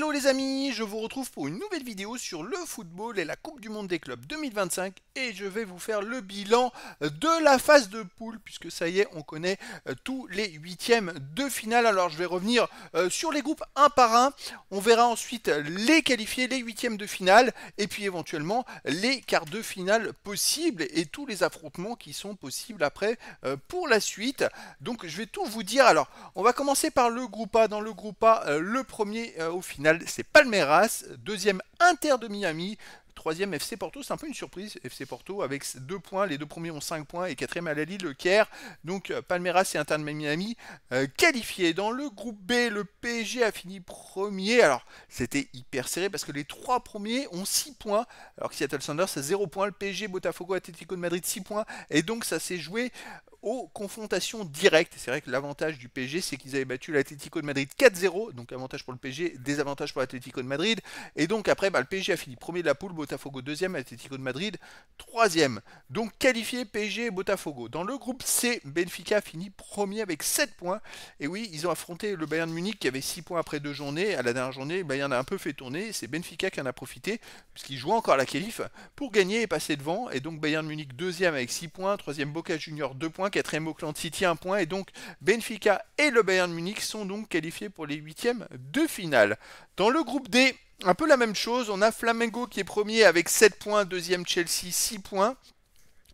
Hello les amis, je vous retrouve pour une nouvelle vidéo sur le football et la Coupe du Monde des clubs 2025 et je vais vous faire le bilan de la phase de poule puisque ça y est, on connaît tous les huitièmes de finale. Alors je vais revenir sur les groupes un par un, on verra ensuite les qualifiés, les huitièmes de finale et puis éventuellement les quarts de finale possibles et tous les affrontements qui sont possibles après pour la suite. Donc je vais tout vous dire. Alors on va commencer par le groupe A. Dans le groupe A, le premier au final c'est Palmeiras, deuxième Inter de Miami, troisième FC Porto, c'est un peu une surprise, FC Porto avec 2 points, les deux premiers ont 5 points et quatrième à la Lille, le Caire. Donc Palmeiras et Inter de Miami qualifiés. Dans le groupe B, le PSG a fini premier. Alors c'était hyper serré parce que les 3 premiers ont 6 points, alors que Seattle Sounders a 0 points, le PSG, Botafogo, Atlético de Madrid 6 points, et donc ça s'est joué aux confrontations directes. C'est vrai que l'avantage du PSG, c'est qu'ils avaient battu l'Atlético de Madrid 4-0, donc avantage pour le PSG, désavantage pour l'Atlético de Madrid. Et donc après, le PSG a fini premier de la poule, Botafogo deuxième, Atlético de Madrid troisième. Donc qualifié PSG et Botafogo. Dans le groupe C, Benfica a fini premier avec 7 points. Et oui, ils ont affronté le Bayern Munich qui avait 6 points après 2 journées. À la dernière journée, Bayern a un peu fait tourner. C'est Benfica qui en a profité, puisqu'il jouait encore la qualif, pour gagner et passer devant. Et donc Bayern Munich deuxième avec 6 points, troisième Boca Juniors 2 points, quatrième Auckland City 1 point, et donc Benfica et le Bayern Munich sont donc qualifiés pour les huitièmes de finale. Dans le groupe D, un peu la même chose, on a Flamengo qui est premier avec 7 points, deuxième Chelsea 6 points.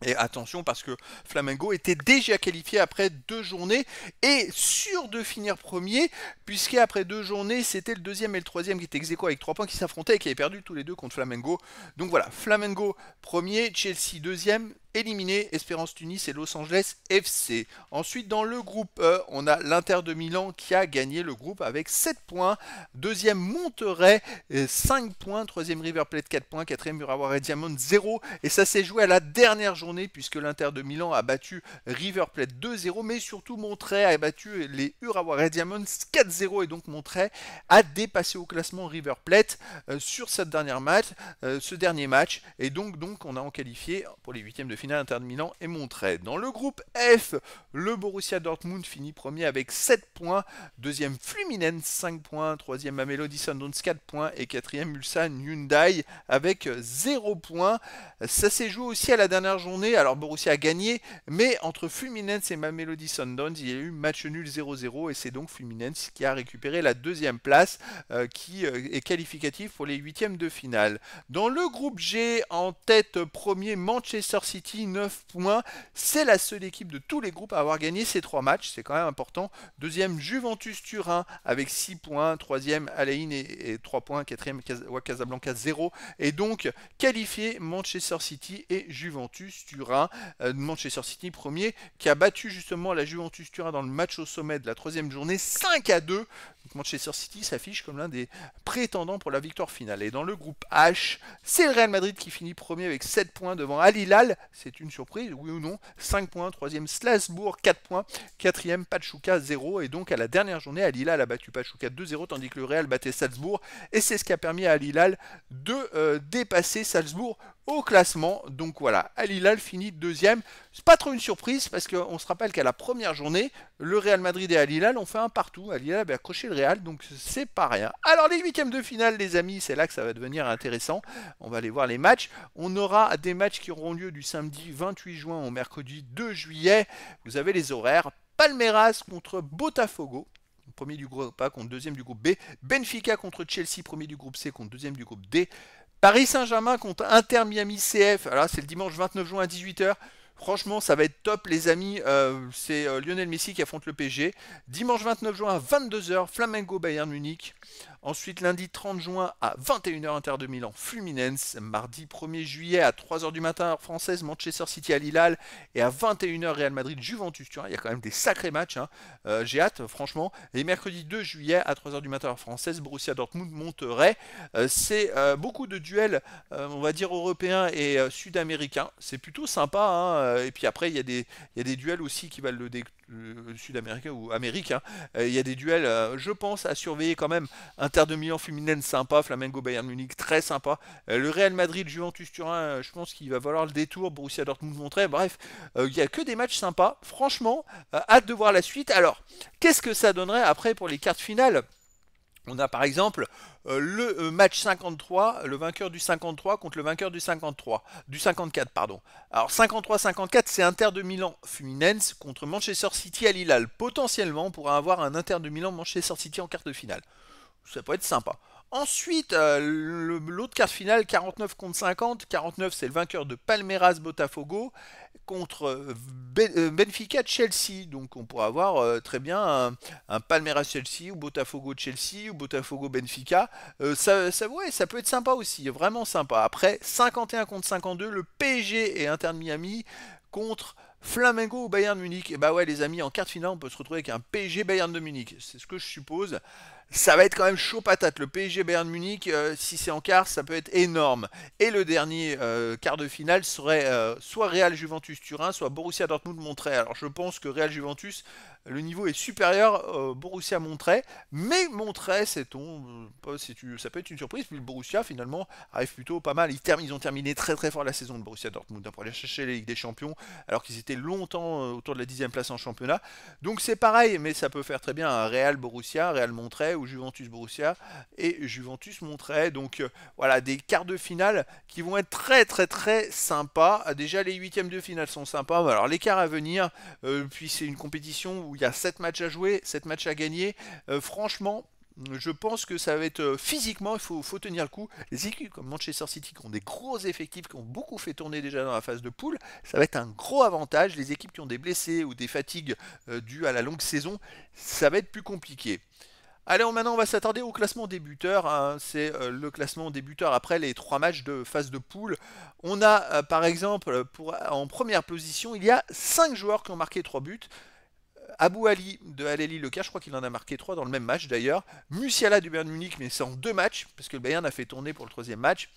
Et attention parce que Flamengo était déjà qualifié après 2 journées et sûr de finir premier, puisqu'après 2 journées, c'était le deuxième et le troisième qui étaient ex-aequo avec 3 points qui s'affrontaient et qui avaient perdu tous les deux contre Flamengo. Donc voilà, Flamengo premier, Chelsea deuxième, éliminé Espérance Tunis et Los Angeles FC. Ensuite, dans le groupe E, on a l'Inter de Milan qui a gagné le groupe avec 7 points. Deuxième Monterrey, 5 points. Troisième River Plate 4 points. Quatrième Urawa Red Diamond 0. Et ça s'est joué à la dernière journée puisque l'Inter de Milan a battu River Plate 2-0. Mais surtout, Monterrey a battu les Urawa Red Diamonds 4-0. Et donc, Monterrey a dépassé au classement River Plate sur ce dernier match. Et donc on a en qualifié pour les huitièmes de finale Inter de Milan et Monterrey. Dans le groupe F, le Borussia Dortmund finit premier avec 7 points, deuxième Fluminense 5 points, troisième Mamelodi Sundowns 4 points et quatrième Ulsan Hyundai avec 0 points. Ça s'est joué aussi à la dernière journée, alors Borussia a gagné, mais entre Fluminense et Mamelodi Sundowns, il y a eu match nul 0-0 et c'est donc Fluminense qui a récupéré la deuxième place qui est qualificative pour les huitièmes de finale. Dans le groupe G, en tête premier Manchester City 9 points, c'est la seule équipe de tous les groupes à avoir gagné ces 3 matchs, c'est quand même important. Deuxième Juventus Turin avec 6 points, troisième Al Ain et 3 points, quatrième Casablanca 0, et donc qualifié Manchester City et Juventus Turin. Manchester City premier qui a battu justement la Juventus Turin dans le match au sommet de la troisième journée 5-2. Donc Manchester City s'affiche comme l'un des prétendants pour la victoire finale. Et dans le groupe H, c'est le Real Madrid qui finit premier avec 7 points devant Al Hilal. C'est une surprise, oui ou non? 5 points, troisième Strasbourg 4 points, quatrième Pachuca 0. Et donc à la dernière journée, Al Hilal a battu Pachuca 2-0 tandis que le Real battait Salzbourg. Et c'est ce qui a permis à Al Hilal de dépasser Salzbourg au classement. Donc voilà, Al Hilal finit deuxième. C'est pas trop une surprise parce qu'on se rappelle qu'à la première journée, le Real Madrid et Al Hilal ont fait un partout. Al Hilal a accroché le Real, donc c'est pas rien. Alors les huitièmes de finale, les amis, c'est là que ça va devenir intéressant. On va aller voir les matchs. On aura des matchs qui auront lieu du samedi 28 juin au mercredi 2 juillet. Vous avez les horaires. Palmeiras contre Botafogo, premier du groupe A contre deuxième du groupe B. Benfica contre Chelsea, premier du groupe C contre deuxième du groupe D. Paris Saint-Germain contre Inter Miami CF. Alors c'est le dimanche 29 juin à 18h. Franchement, ça va être top, les amis. C'est Lionel Messi qui affronte le PSG. Dimanche 29 juin à 22h, Flamengo Bayern Munich. Ensuite, lundi 30 juin à 21h, Inter de Milan Fluminense. Mardi 1er juillet à 3h du matin, heure française, Manchester City Al Hilal. Et à 21h, Real Madrid Juventus Turin. Il y a quand même des sacrés matchs. J'ai hâte, franchement. Et mercredi 2 juillet à 3h du matin, heure française, Borussia Dortmund Monterrey. C'est beaucoup de duels, on va dire, européens et sud-américains. C'est plutôt sympa. Et puis après, il y a des duels aussi qui valent le sud-américain ou américain. Il y a des duels, je pense, à surveiller quand même. Inter de Milan Fluminense sympa, Flamengo Bayern Munich très sympa. Le Real Madrid Juventus Turin, je pense qu'il va valoir le détour. Borussia Dortmund Monterrey. Bref, il n'y a que des matchs sympas. Franchement, hâte de voir la suite. Alors, qu'est-ce que ça donnerait après pour les quarts de finale? On a par exemple le match 53, le vainqueur du 53 contre le vainqueur du 53, du 54 pardon. Alors 53-54 c'est Inter de Milan Fluminense contre Manchester City Al Hilal. Potentiellement on pourra avoir un Inter de Milan Manchester City en quart de finale. Ça peut être sympa. Ensuite, l'autre quart de finale, 49 contre 50. 49, c'est le vainqueur de Palmeiras Botafogo contre Benfica Chelsea. Donc on pourra avoir très bien un Palmeiras Chelsea ou Botafogo Chelsea ou Botafogo Benfica. Ouais, ça peut être sympa aussi, vraiment sympa. Après, 51 contre 52, le PSG et Inter de Miami contre Flamengo ou Bayern Munich. Et bah ouais les amis, en quart de finale, on peut se retrouver avec un PSG Bayern de Munich. C'est ce que je suppose. Ça va être quand même chaud patate. Le PSG Bayern Munich, si c'est en quart, ça peut être énorme. Et le dernier quart de finale serait soit Real Juventus Turin, soit Borussia Dortmund Montreuil. Alors je pense que Real Juventus, le niveau est supérieur Borussia Montreuil, mais Montreuil, ça peut être une surprise. Puis le Borussia finalement arrive plutôt pas mal. Ils ont terminé très très fort la saison de Borussia Dortmund pour aller chercher la Ligue des Champions, alors qu'ils étaient longtemps autour de la 10e place en championnat. Donc c'est pareil, mais ça peut faire très bien un Real Borussia, Real Montreuil ou Juventus Borussia et Juventus Montreuil. Donc voilà, des quarts de finale qui vont être très très très sympas. Déjà les huitièmes de finale sont sympas. Alors les quarts à venir, puis c'est une compétition où il y a 7 matchs à jouer, 7 matchs à gagner. Franchement, je pense que ça va être physiquement, il faut tenir le coup. Les équipes comme Manchester City qui ont des gros effectifs, qui ont beaucoup fait tourner déjà dans la phase de poule, ça va être un gros avantage. Les équipes qui ont des blessés ou des fatigues dues à la longue saison, ça va être plus compliqué. Allez, maintenant on va s'attarder au classement des buteurs, hein. C'est le classement des buteurs après les 3 matchs de phase de poule. On a par exemple en première position, il y a 5 joueurs qui ont marqué 3 buts. Abou Ali de Al Ahly, le cas, je crois qu'il en a marqué 3 dans le même match d'ailleurs. Musiala du Bayern Munich, mais c'est en 2 matchs, parce que le Bayern a fait tourner pour le troisième match.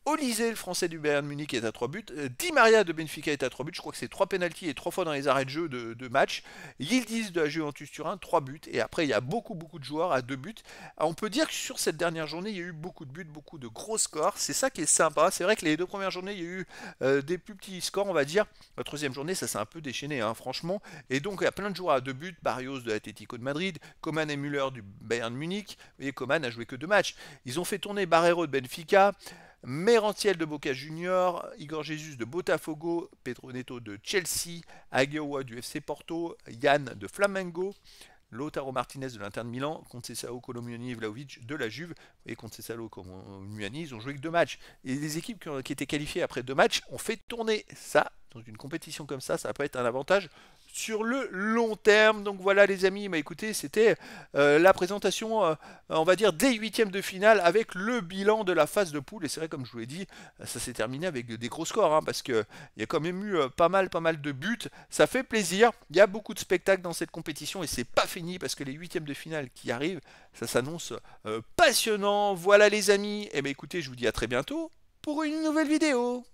Olise, le français du Bayern Munich, est à 3 buts. Di Maria de Benfica est à 3 buts. Je crois que c'est 3 pénaltys et 3 fois dans les arrêts de jeu de match. Yildiz de la Juventus Turin, 3 buts. Et après, il y a beaucoup de joueurs à 2 buts. Alors, on peut dire que sur cette dernière journée, il y a eu beaucoup de buts, beaucoup de gros scores. C'est ça qui est sympa. C'est vrai que les 2 premières journées, il y a eu des plus petits scores, on va dire. La troisième journée, ça s'est un peu déchaîné, hein, franchement. Et donc, il y a plein de joueurs à 2 buts. Barrios de l'Atlético de Madrid, Coman et Müller du Bayern Munich. Vous voyez, Coman a joué que 2 matchs. Ils ont fait tourner Barreiro de Benfica. Merantiel de Boca Junior, Igor Jesus de Botafogo, Pedro Neto de Chelsea, Aguioa du FC Porto, Yann de Flamengo, Lautaro Martinez de l'Inter de Milan, Conceição Colomuani et Vlahovic de la Juve, et Conceição Colomuani, ils ont joué que 2 matchs. Et les équipes qui étaient qualifiées après 2 matchs ont fait tourner ça. Dans une compétition comme ça peut être un avantage sur le long terme. Donc voilà les amis, bah écoutez, c'était la présentation, on va dire, des huitièmes de finale avec le bilan de la phase de poule. Et c'est vrai, comme je vous l'ai dit, ça s'est terminé avec des gros scores, hein, parce qu'il y a quand même eu pas mal de buts. Ça fait plaisir, il y a beaucoup de spectacles dans cette compétition et c'est pas fini parce que les huitièmes de finale qui arrivent, ça s'annonce passionnant. Voilà les amis, et bah écoutez, je vous dis à très bientôt pour une nouvelle vidéo.